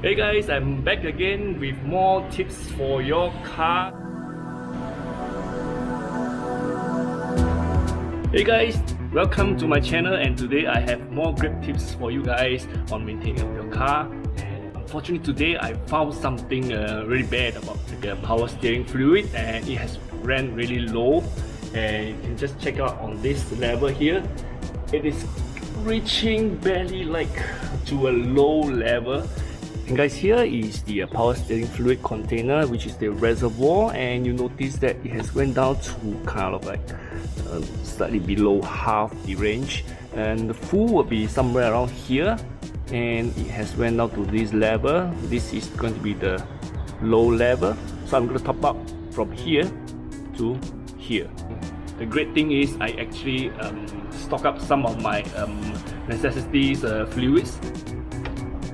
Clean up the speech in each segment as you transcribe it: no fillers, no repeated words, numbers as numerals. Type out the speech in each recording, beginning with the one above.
Hey guys, I'm back again with more tips for your car. Hey guys, welcome to my channel, and today I have more great tips for you guys on maintaining your car. And unfortunately today I found something really bad about the power steering fluid, and it has ran really low. And you can just check out on this level here, it is reaching barely like to a low level. And guys, here is the power steering fluid container, which is the reservoir, and you notice that it has went down to kind of like slightly below half the range, and the full will be somewhere around here, and it has went down to this level. This is going to be the low level, so I'm going to top up from here to here. The great thing is I actually stock up some of my necessities fluids.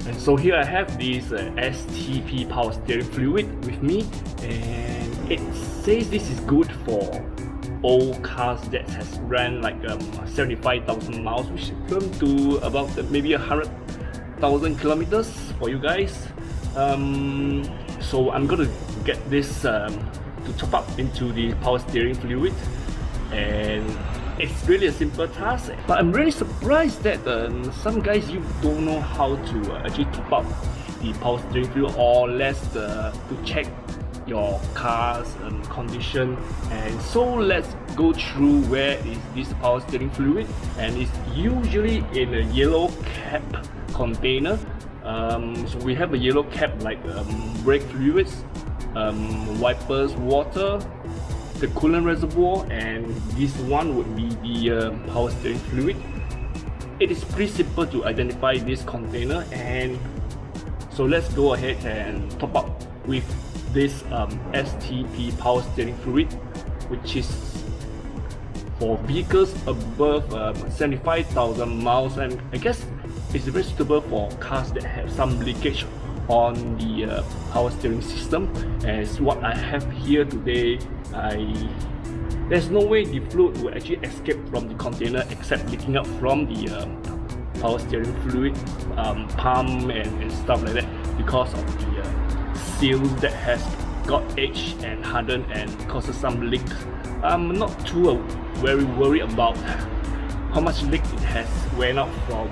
And so here I have this STP power steering fluid with me, and it says this is good for old cars that has ran like 75,000 miles, which equivalent to about maybe 100,000 kilometers for you guys. So I'm gonna get this to top up into the power steering fluid, and it's really a simple task, but I'm really surprised that some guys, you don't know how to actually top up the power steering fluid, or less to check your car's condition. And so let's go through where is this power steering fluid, and it's usually in a yellow cap container. So we have a yellow cap like brake fluids, wipers, water, the coolant reservoir, and this one would be the power steering fluid. It is pretty simple to identify this container, and so let's go ahead and top up with this STP power steering fluid, which is for vehicles above 75,000 miles, and I guess it's very suitable for cars that have some leakage on the power steering system. As what I have here today, there's no way the fluid will actually escape from the container except leaking out from the power steering fluid pump and stuff like that, because of the seals that has got aged and hardened and causes some leaks. I'm not too very worried about how much leak it has went out from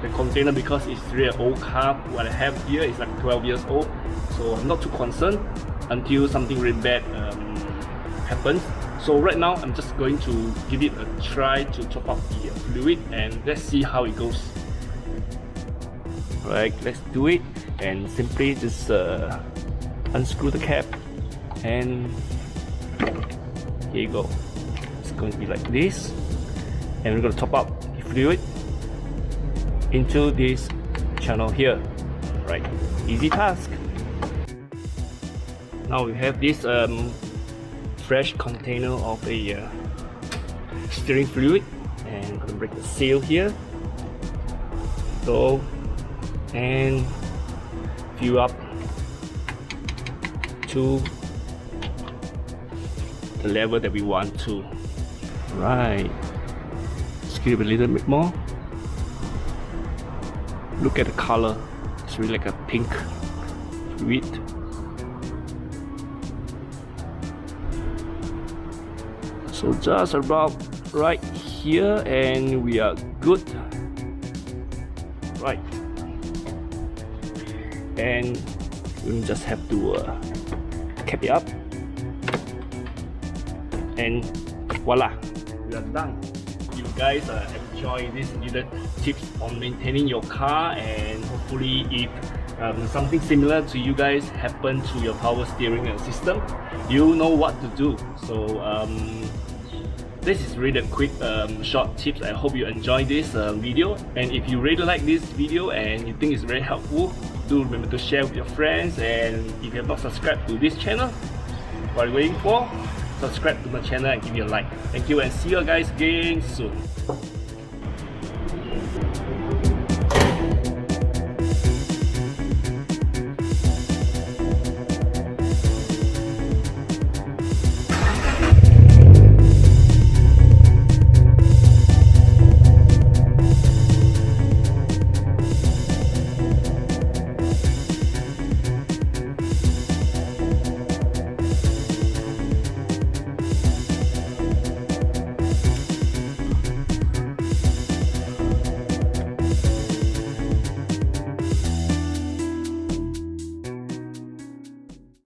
the container, because it's really an old car. What I have here is like 12 years old, so I'm not too concerned until something really bad happens. So right now I'm just going to give it a try to top up the fluid, and let's see how it goes. Right, let's do it, and simply just unscrew the cap, and here you go. It's going to be like this, and we're going to top up the fluid into this channel here. Right, easy task. Now we have this fresh container of a steering fluid, and I'm going to break the seal here. Go and fill up to the level that we want to. Right, squeeze a little bit more. Look at the color, it's really like a pink fluid. So just about right here, and we are good. Right, and we just have to cap it up, and voila, we are done. You guys enjoy this little tips on maintaining your car, and hopefully if something similar to you guys happen to your power steering system, you know what to do. So this is really a quick short tips. I hope you enjoy this video, and if you really like this video and you think it's very helpful, do remember to share with your friends. And if you have not subscribed to this channel, what are you waiting for? Subscribe to my channel and give me a like. Thank you, and see you guys again soon.